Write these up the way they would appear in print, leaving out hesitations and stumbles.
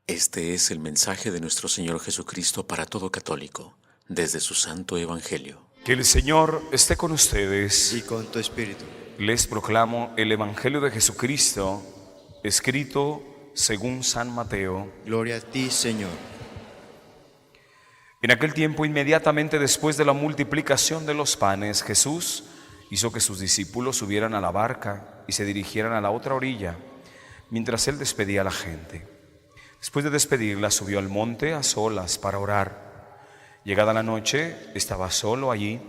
Este es el mensaje de nuestro Señor Jesucristo para todo católico, desde su Santo Evangelio. Que el Señor esté con ustedes. Y con tu espíritu. Les proclamo el Evangelio de Jesucristo, escrito según San Mateo. Gloria a ti, Señor. En aquel tiempo, inmediatamente después de la multiplicación de los panes, Jesús hizo que sus discípulos subieran a la barca y se dirigieran a la otra orilla, mientras él despedía a la gente. Después de despedirla, subió al monte a solas para orar. Llegada la noche, estaba solo allí.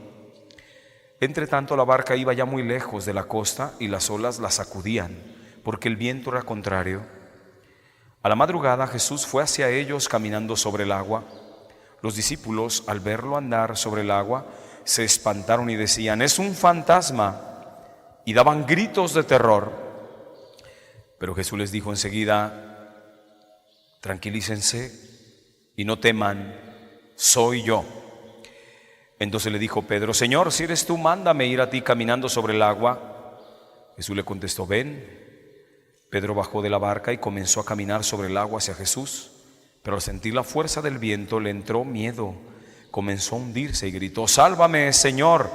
Entre tanto, la barca iba ya muy lejos de la costa y las olas la sacudían, porque el viento era contrario. A la madrugada, Jesús fue hacia ellos caminando sobre el agua. Los discípulos, al verlo andar sobre el agua, se espantaron y decían: «¡Es un fantasma!», y daban gritos de terror. Pero Jesús les dijo enseguida: «Tranquilícense y no teman, soy yo». Entonces le dijo Pedro: «Señor, si eres tú, mándame ir a ti caminando sobre el agua». Jesús le contestó: «Ven». Pedro bajó de la barca y comenzó a caminar sobre el agua hacia Jesús, pero al sentir la fuerza del viento le entró miedo, comenzó a hundirse y gritó: «¡Sálvame, Señor!».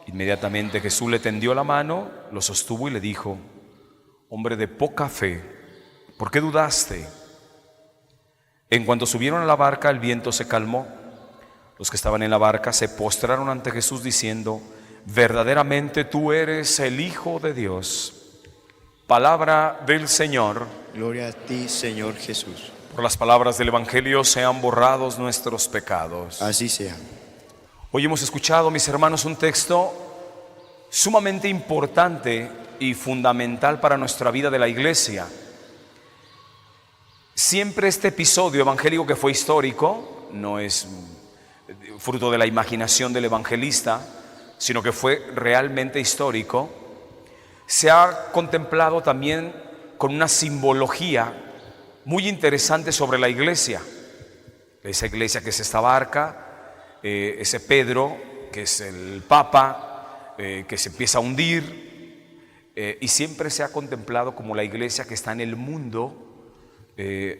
Inmediatamente Jesús le tendió la mano, lo sostuvo y le dijo: «Hombre de poca fe, ¿por qué dudaste?». En cuanto subieron a la barca, el viento se calmó. Los que estaban en la barca se postraron ante Jesús diciendo: «Verdaderamente tú eres el Hijo de Dios». Palabra del Señor. Gloria a ti, Señor Jesús. Por las palabras del Evangelio sean borrados nuestros pecados. Así sea. Hoy hemos escuchado, mis hermanos, un texto sumamente importante y fundamental para nuestra vida de la Iglesia. Siempre este episodio evangélico, que fue histórico, no es fruto de la imaginación del evangelista, sino que fue realmente histórico, se ha contemplado también con una simbología muy interesante sobre la iglesia. Esa iglesia que es esta barca, ese Pedro que es el Papa, que se empieza a hundir, y siempre se ha contemplado como la iglesia que está en el mundo,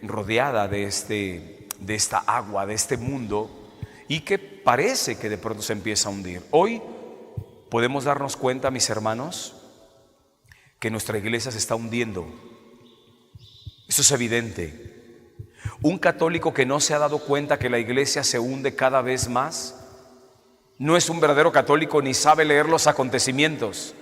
rodeada de esta agua, de este mundo, y que parece que de pronto se empieza a hundir. Hoy podemos darnos cuenta, mis hermanos, que nuestra iglesia se está hundiendo. Eso es evidente. Un católico que no se ha dado cuenta que la iglesia se hunde cada vez más no es un verdadero católico ni sabe leer los acontecimientos.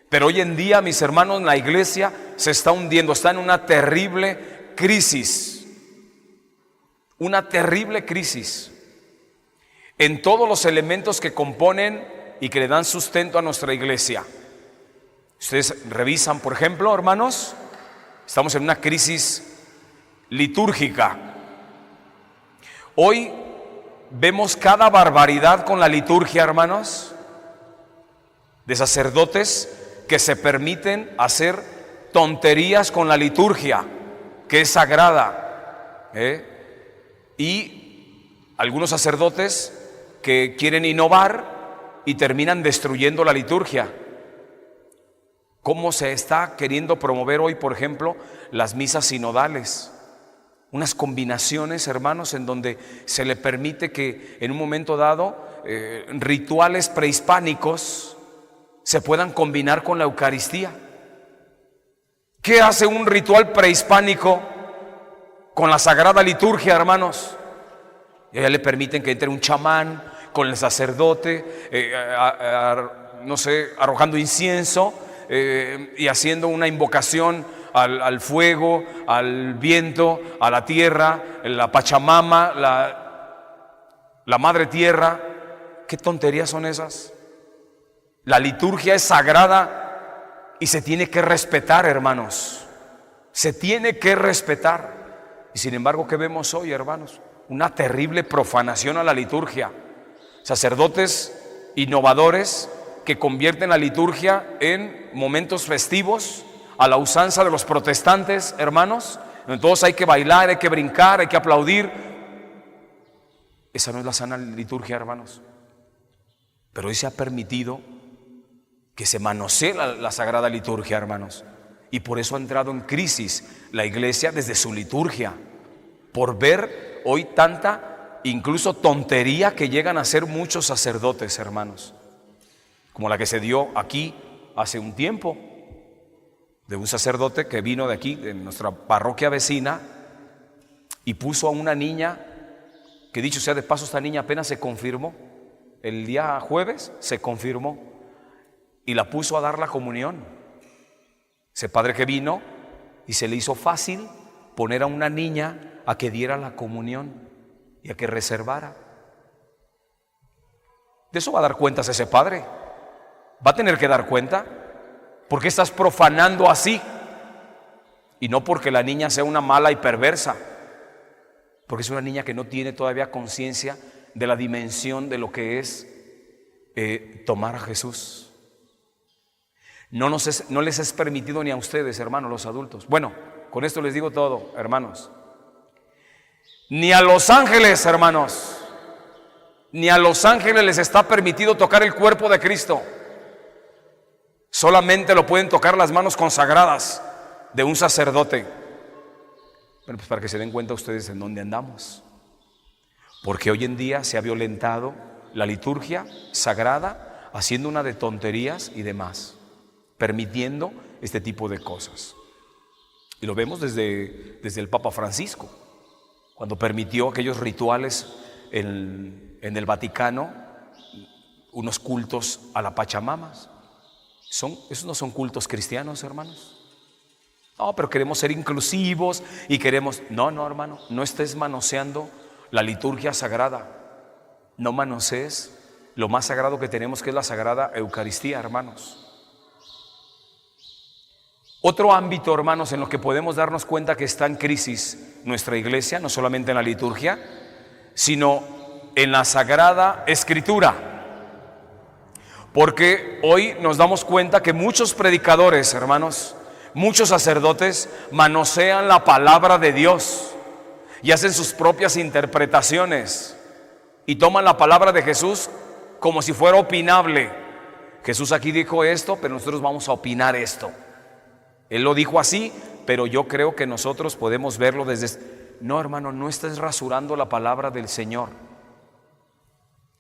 Pero hoy en día, mis hermanos, la iglesia se está hundiendo, está en una terrible crisis. Una terrible crisis en todos los elementos que componen y que le dan sustento a nuestra iglesia. Ustedes revisan, por ejemplo, hermanos, estamos en una crisis litúrgica. Hoy vemos cada barbaridad con la liturgia, hermanos, de sacerdotes que se permiten hacer tonterías con la liturgia, que es sagrada, y algunos sacerdotes que quieren innovar y terminan destruyendo la liturgia. ¿Cómo se está queriendo promover hoy, por ejemplo, las misas sinodales? Unas combinaciones, hermanos, en donde se le permite que en un momento dado rituales prehispánicos se puedan combinar con la Eucaristía. ¿Qué hace un ritual prehispánico con la Sagrada Liturgia, hermanos? Y allá le permiten que entre un chamán con el sacerdote, no sé, arrojando incienso, y haciendo una invocación al fuego, al viento, a la tierra, la Pachamama, la Madre Tierra. ¿Qué tonterías son esas? La liturgia es sagrada y se tiene que respetar, hermanos. Se tiene que respetar. Y sin embargo, ¿qué vemos hoy, hermanos? Una terrible profanación a la liturgia. Sacerdotes innovadores que convierten la liturgia en momentos festivos, a la usanza de los protestantes, hermanos, donde todos hay que bailar, hay que brincar, hay que aplaudir. Esa no es la sana liturgia, hermanos. Pero hoy se ha permitido que se manosee la Sagrada Liturgia, hermanos, y por eso ha entrado en crisis la iglesia desde su liturgia. por ver hoy tanta, incluso tontería que llegan a hacer muchos sacerdotes, hermanos, como la que se dio aquí hace un tiempo, de un sacerdote que vino de aquí, de nuestra parroquia vecina, y puso a una niña, que dicho sea de paso, esta niña apenas se confirmó, el día jueves se confirmó, y la puso a dar la comunión. Ese padre que vino, y se le hizo fácil poner a una niña a que diera la comunión y a que reservara. De eso va a dar cuentas ese padre. Va a tener que dar cuenta. ¿Por qué estás profanando así? Y no porque la niña sea una mala y perversa, porque es una niña que no tiene todavía conciencia de la dimensión de lo que es tomar a Jesús. No les es permitido ni a ustedes, hermanos, los adultos. Bueno, con esto les digo todo, hermanos. Ni a los ángeles, hermanos, ni a los ángeles les está permitido tocar el cuerpo de Cristo. Solamente lo pueden tocar las manos consagradas de un sacerdote. Bueno, pues para que se den cuenta ustedes en dónde andamos. Porque hoy en día se ha violentado la liturgia sagrada, haciendo una de tonterías y demás, permitiendo este tipo de cosas. Y lo vemos desde el Papa Francisco, cuando permitió aquellos rituales en el Vaticano, unos cultos a la Pachamama. Esos no son cultos cristianos, hermanos. No, pero queremos ser inclusivos y queremos... No, hermano, no estés manoseando la liturgia sagrada. No manosees lo más sagrado que tenemos, que es la Sagrada Eucaristía, hermanos. Otro ámbito, hermanos, en lo que podemos darnos cuenta que está en crisis nuestra iglesia, no solamente en la liturgia, sino en la Sagrada Escritura. Porque hoy nos damos cuenta que muchos predicadores, hermanos, muchos sacerdotes manosean la palabra de Dios y hacen sus propias interpretaciones y toman la palabra de Jesús como si fuera opinable. Jesús aquí dijo esto, pero nosotros vamos a opinar esto. Él lo dijo así, pero yo creo que nosotros podemos verlo desde... No, hermano, no estés rasurando la palabra del Señor.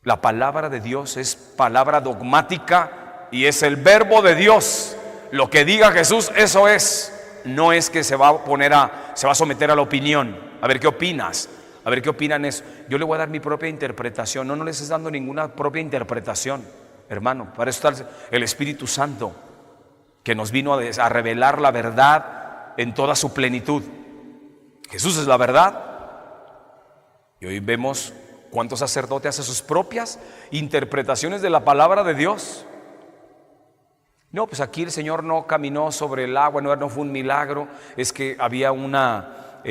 La palabra de Dios es palabra dogmática y es el verbo de Dios. Lo que diga Jesús, eso es. No es que se va a someter a la opinión. A ver qué opinas. A ver qué opinan eso. Yo le voy a dar mi propia interpretación. No les estás dando ninguna propia interpretación, hermano. Para eso está el Espíritu Santo, que nos vino a revelar la verdad en toda su plenitud. Jesús es la verdad. Y hoy vemos cuántos sacerdotes hacen sus propias interpretaciones de la palabra de Dios. No, pues aquí el Señor no caminó sobre el agua, no fue un milagro. Es que había una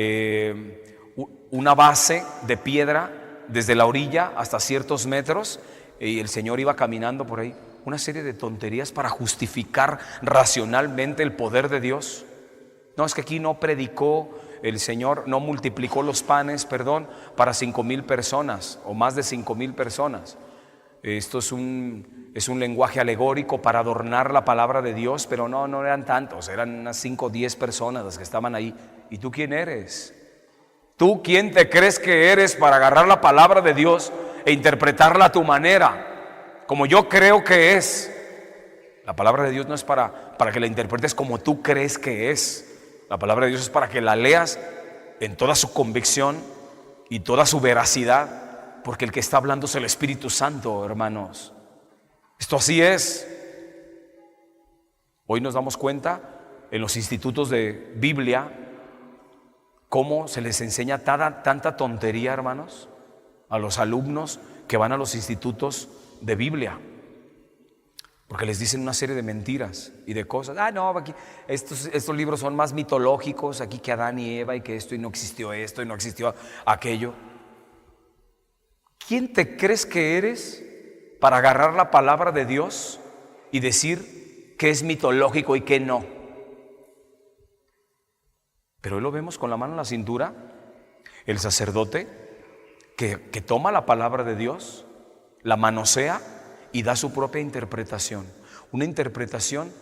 base de piedra desde la orilla hasta ciertos metros y el Señor iba caminando por ahí. Una serie de tonterías para justificar racionalmente el poder de Dios. No, es que aquí no predicó el Señor, no multiplicó los panes, para 5,000 personas o más de 5,000 personas. Esto es un lenguaje alegórico para adornar la palabra de Dios, pero no eran tantos, eran unas 5 o 10 personas las que estaban ahí. ¿Y tú quién eres? ¿Tú quién te crees que eres para agarrar la palabra de Dios e interpretarla a tu manera, como yo creo que es? La palabra de Dios no es para que la interpretes como tú crees que es. La palabra de Dios es para que la leas en toda su convicción y toda su veracidad, porque el que está hablando es el Espíritu Santo, hermanos. Esto así es. Hoy nos damos cuenta en los institutos de Biblia cómo se les enseña tanta tontería, hermanos, a los alumnos que van a los institutos de Biblia, porque les dicen una serie de mentiras y de cosas. Aquí estos libros son más mitológicos, aquí que Adán y Eva y que esto y no existió esto y no existió aquello. ¿Quién te crees que eres para agarrar la palabra de Dios y decir que es mitológico y que no? Pero hoy lo vemos con la mano en la cintura, el sacerdote que toma la palabra de Dios, la manosea y da su propia interpretación. Una interpretación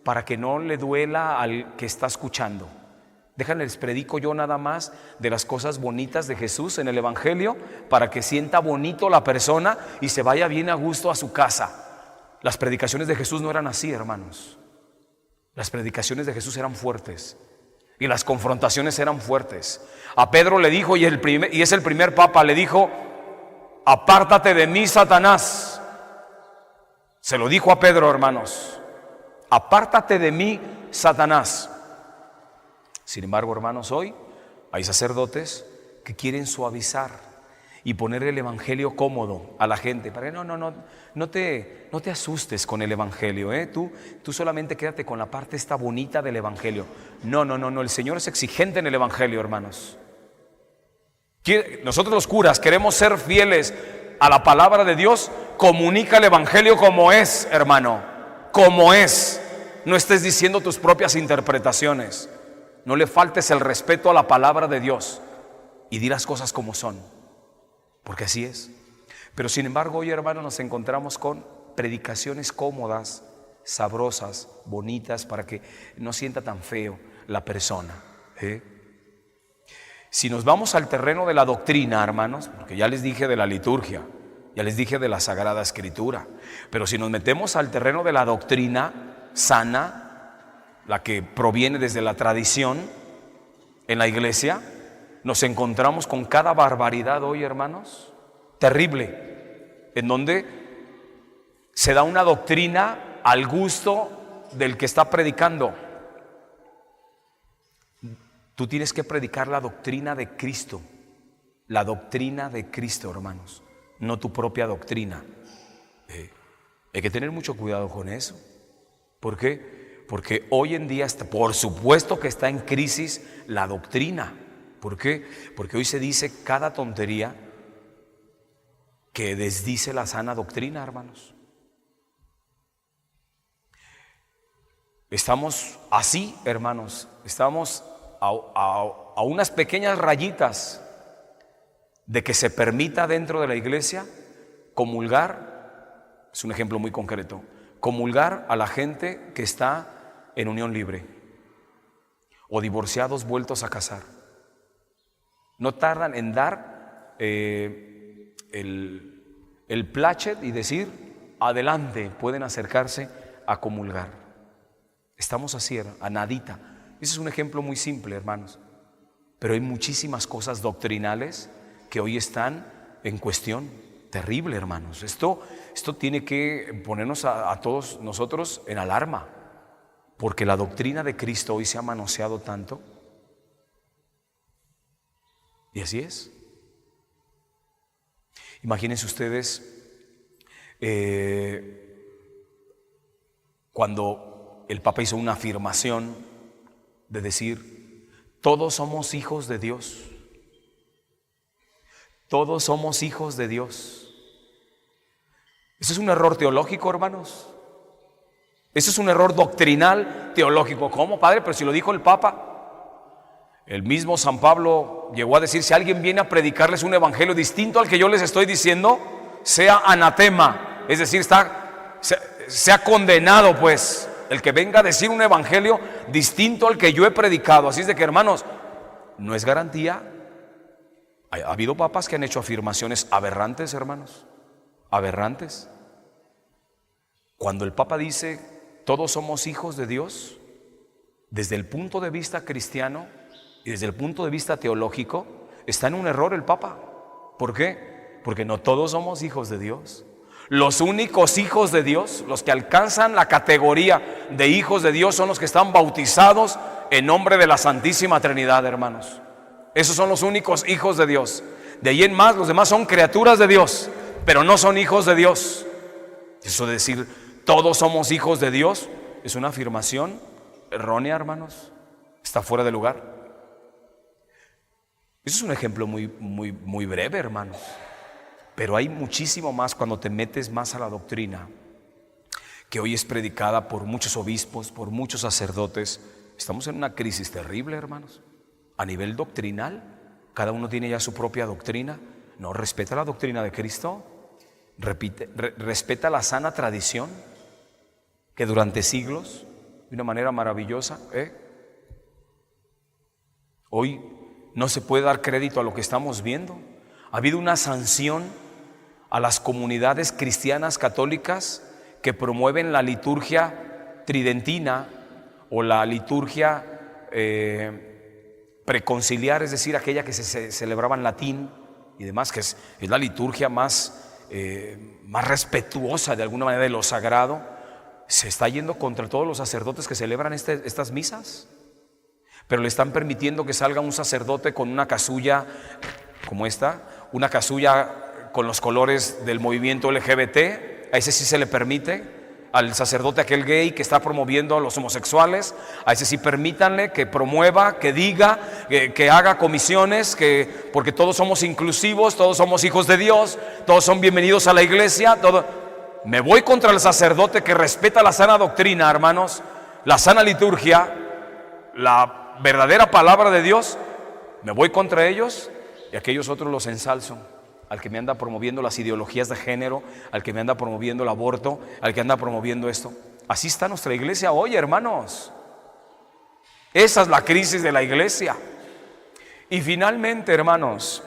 para que no le duela al que está escuchando. Déjenles predico yo nada más de las cosas bonitas de Jesús en el Evangelio para que sienta bonito la persona y se vaya bien a gusto a su casa. Las predicaciones de Jesús no eran así, hermanos. Las predicaciones de Jesús eran fuertes y las confrontaciones eran fuertes. A Pedro le dijo, y es el primer papa, le dijo: apártate de mí, Satanás. Se lo dijo a Pedro, hermanos: apártate de mí, Satanás. Sin embargo, hermanos, hoy hay sacerdotes que quieren suavizar y poner el evangelio cómodo a la gente. Para que no te asustes con el evangelio, tú solamente quédate con la parte esta bonita del evangelio. No, el Señor es exigente en el evangelio, hermanos. Nosotros los curas queremos ser fieles a la palabra de Dios. Comunica el evangelio como es, hermano, como es. No estés diciendo tus propias interpretaciones. No le faltes el respeto a la palabra de Dios y di las cosas como son, porque así es. Pero sin embargo, hoy, hermano, nos encontramos con predicaciones cómodas, sabrosas, bonitas, para que no sienta tan feo la persona. Si nos vamos al terreno de la doctrina, hermanos, porque ya les dije de la liturgia, ya les dije de la Sagrada Escritura, pero si nos metemos al terreno de la doctrina sana, la que proviene desde la tradición en la iglesia, nos encontramos con cada barbaridad hoy, hermanos, terrible, en donde se da una doctrina al gusto del que está predicando. Tú tienes que predicar la doctrina de Cristo, hermanos, no tu propia doctrina. Hay que tener mucho cuidado con eso. ¿Por qué? Porque hoy en día, por supuesto que está en crisis la doctrina. ¿Por qué? Porque hoy se dice cada tontería que desdice la sana doctrina, hermanos. Estamos así, hermanos, estamos a unas pequeñas rayitas de que se permita dentro de la iglesia comulgar. Es un ejemplo muy concreto: comulgar a la gente que está en unión libre o divorciados vueltos a casar. No tardan en dar el plachet y decir: adelante, pueden acercarse a comulgar. Estamos así, a nadita. Ese es un ejemplo muy simple, hermanos, pero hay muchísimas cosas doctrinales que hoy están en cuestión. Terrible, hermanos. Esto tiene que ponernos a todos nosotros en alarma, porque la doctrina de Cristo hoy se ha manoseado tanto. Y así es. Imagínense ustedes cuando el Papa hizo una afirmación de decir: todos somos hijos de Dios. Todos somos hijos de Dios. Eso es un error teológico, hermanos. Eso es un error doctrinal teológico. ¿Cómo, padre? Pero si lo dijo el Papa. El mismo San Pablo llegó a decir: si alguien viene a predicarles un evangelio distinto al que yo les estoy diciendo, sea anatema. Es decir, sea condenado, pues, el que venga a decir un evangelio distinto al que yo he predicado. Así es de que, hermanos, no es garantía. Ha habido papas que han hecho afirmaciones aberrantes, hermanos, aberrantes. Cuando el Papa dice: todos somos hijos de Dios, desde el punto de vista cristiano y desde el punto de vista teológico, está en un error el Papa. ¿Por qué? Porque no todos somos hijos de Dios. Los únicos hijos de Dios, los que alcanzan la categoría de hijos de Dios, son los que están bautizados en nombre de la Santísima Trinidad, hermanos. Esos son los únicos hijos de Dios. De ahí en más, los demás son criaturas de Dios, pero no son hijos de Dios. Eso de decir todos somos hijos de Dios es una afirmación errónea, hermanos. Está fuera de lugar. Eso es un ejemplo muy breve, hermanos. Pero hay muchísimo más cuando te metes más a la doctrina, que hoy es predicada por muchos obispos, por muchos sacerdotes. Estamos en una crisis terrible, hermanos. A nivel doctrinal, cada uno tiene ya su propia doctrina. No respeta la doctrina de Cristo, respeta la sana tradición que durante siglos, de una manera maravillosa, Hoy no se puede dar crédito a lo que estamos viendo. Ha habido una sanción a las comunidades cristianas católicas que promueven la liturgia tridentina o la liturgia preconciliar, es decir, aquella que se celebraba en latín y demás, que es la liturgia más respetuosa de alguna manera de lo sagrado. Se está yendo contra todos los sacerdotes que celebran estas misas, pero le están permitiendo que salga un sacerdote con una casulla como esta, una casulla con los colores del movimiento LGBT. A ese sí se le permite. Al sacerdote aquel gay que está promoviendo a los homosexuales, a ese sí permítanle que promueva, que diga, que haga comisiones, porque todos somos inclusivos, todos somos hijos de Dios, todos son bienvenidos a la iglesia. Me voy contra el sacerdote que respeta la sana doctrina, hermanos, la sana liturgia, la verdadera palabra de Dios. Me voy contra ellos y aquellos otros los ensalzo. Al que me anda promoviendo las ideologías de género, al que me anda promoviendo el aborto, al que anda promoviendo esto. Así está nuestra iglesia hoy, hermanos. Esa es la crisis de la iglesia. Y finalmente, hermanos,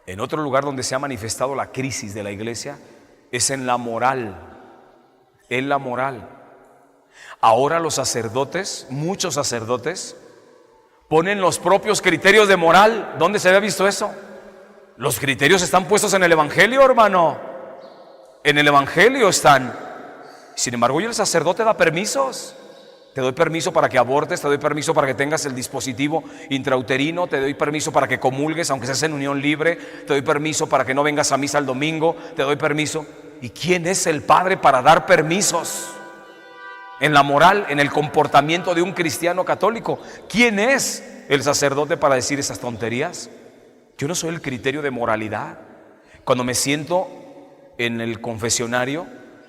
en otro lugar donde se ha manifestado la crisis de la iglesia es en la moral. En la moral. Ahora los sacerdotes, muchos sacerdotes, ponen los propios criterios de moral. ¿Dónde se había visto eso? Los criterios están puestos en el Evangelio, hermano. En el Evangelio están. Sin embargo, hoy el sacerdote da permisos. Te doy permiso para que abortes, te doy permiso para que tengas el dispositivo intrauterino, te doy permiso para que comulgues, aunque seas en unión libre, te doy permiso para que no vengas a misa el domingo, te doy permiso. ¿Y quién es el Padre para dar permisos? En la moral, en el comportamiento de un cristiano católico. ¿Quién es el sacerdote para decir esas tonterías? Yo no soy el criterio de moralidad. Cuando me siento en el confesionario,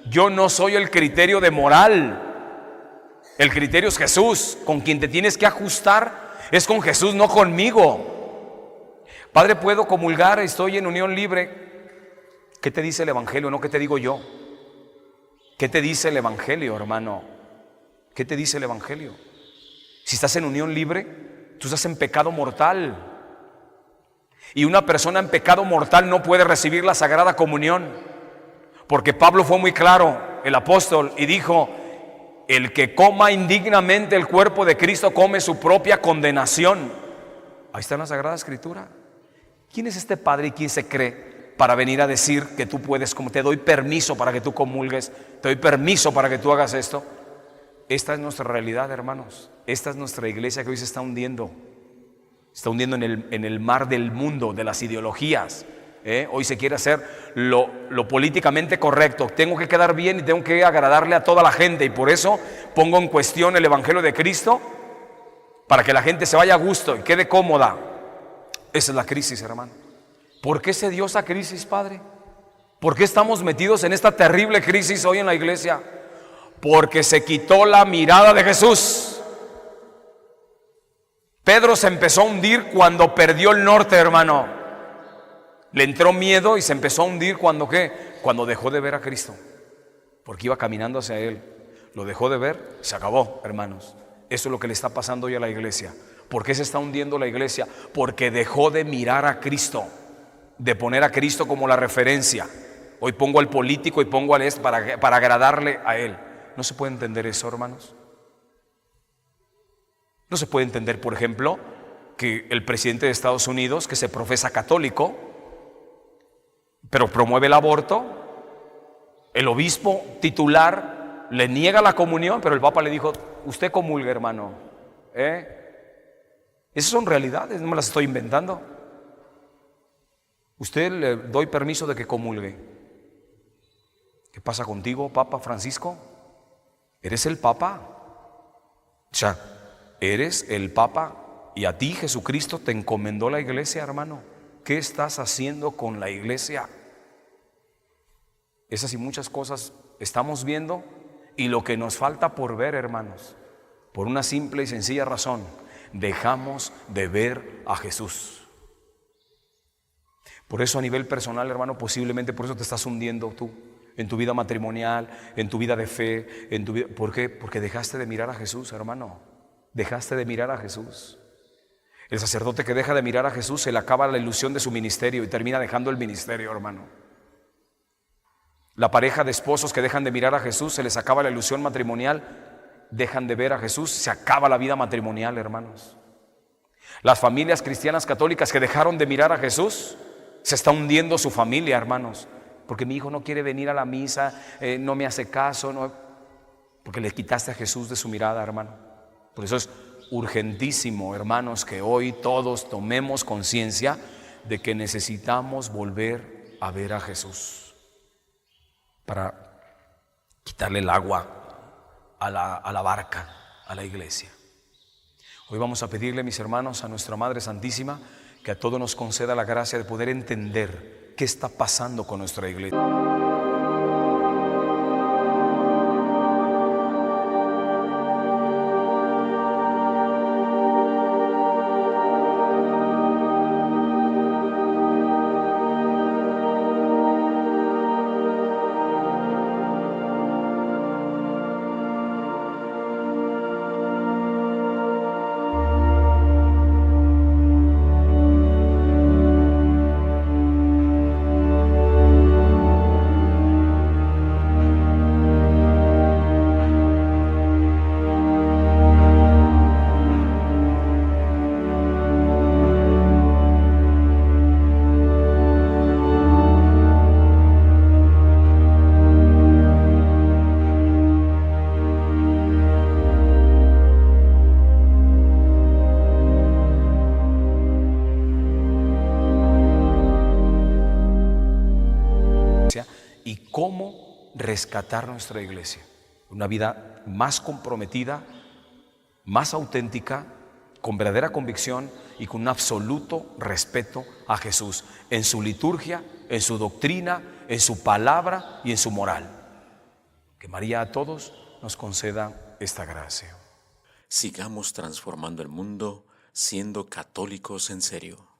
yo no soy el criterio de moral. El criterio es Jesús. Con quien te tienes que ajustar es con Jesús, no conmigo. Padre, ¿puedo comulgar? Estoy en unión libre. ¿Qué te dice el Evangelio? No, ¿qué te digo yo? ¿Qué te dice el Evangelio, hermano? ¿Qué te dice el Evangelio? Si estás en unión libre, tú estás en pecado mortal. Y una persona en pecado mortal no puede recibir la Sagrada Comunión, porque Pablo fue muy claro, el apóstol, y dijo: el que coma indignamente el cuerpo de Cristo come su propia condenación. Ahí está en la Sagrada Escritura. ¿Quién es este Padre y quién se cree para venir a decir que tú puedes, como te doy permiso para que tú comulgues, te doy permiso para que tú hagas esto? Esta es nuestra realidad, hermanos. Esta es nuestra iglesia que hoy se está hundiendo. Está hundiendo en el mar del mundo, de las ideologías. Hoy se quiere hacer lo políticamente correcto. Tengo que quedar bien y tengo que agradarle a toda la gente. Y por eso pongo en cuestión el Evangelio de Cristo, para que la gente se vaya a gusto y quede cómoda. Esa es la crisis, hermano. ¿Por qué se dio esa crisis, Padre? ¿Por qué estamos metidos en esta terrible crisis hoy en la iglesia? Porque se quitó la mirada de Jesús. Pedro se empezó a hundir cuando perdió el norte, hermano. Le entró miedo y se empezó a hundir cuando ¿qué? Cuando dejó de ver a Cristo. Porque iba caminando hacia Él. Lo dejó de ver, se acabó, hermanos. Eso es lo que le está pasando hoy a la iglesia. ¿Por qué se está hundiendo la iglesia? Porque dejó de mirar a Cristo, de poner a Cristo como la referencia. Hoy pongo al político y pongo al para agradarle a Él. ¿No se puede entender eso, hermanos? No se puede entender, por ejemplo, que el presidente de Estados Unidos, que se profesa católico, pero promueve el aborto, el obispo titular le niega la comunión, pero el Papa le dijo: usted comulgue, hermano. Esas son realidades, no me las estoy inventando. Usted le doy permiso de que comulgue. ¿Qué pasa contigo, Papa Francisco? ¿Eres el Papa? O sea, eres el Papa y a ti Jesucristo te encomendó la iglesia, hermano. ¿Qué estás haciendo con la iglesia? Esas y muchas cosas estamos viendo, y lo que nos falta por ver, hermanos, por una simple y sencilla razón: dejamos de ver a Jesús. Por eso, a nivel personal, hermano, posiblemente por eso te estás hundiendo tú, en tu vida matrimonial, en tu vida de fe, en tu vida. ¿Por qué? Porque dejaste de mirar a Jesús, hermano. Dejaste de mirar a Jesús. El sacerdote que deja de mirar a Jesús se le acaba la ilusión de su ministerio y termina dejando el ministerio, hermano. La pareja de esposos que dejan de mirar a Jesús, se les acaba la ilusión matrimonial, dejan de ver a Jesús, se acaba la vida matrimonial, hermanos. Las familias cristianas católicas que dejaron de mirar a Jesús, se está hundiendo su familia, hermanos, porque mi hijo no quiere venir a la misa, no me hace caso, porque le quitaste a Jesús de su mirada, hermano. Por eso es urgentísimo, hermanos, que hoy todos tomemos conciencia de que necesitamos volver a ver a Jesús para quitarle el agua a la barca, a la iglesia. Hoy vamos a pedirle, mis hermanos, a nuestra Madre Santísima que a todos nos conceda la gracia de poder entender qué está pasando con nuestra iglesia. Y cómo rescatar nuestra iglesia, una vida más comprometida, más auténtica, con verdadera convicción y con un absoluto respeto a Jesús, en su liturgia, en su doctrina, en su palabra y en su moral. Que María a todos nos conceda esta gracia. Sigamos transformando el mundo siendo católicos en serio.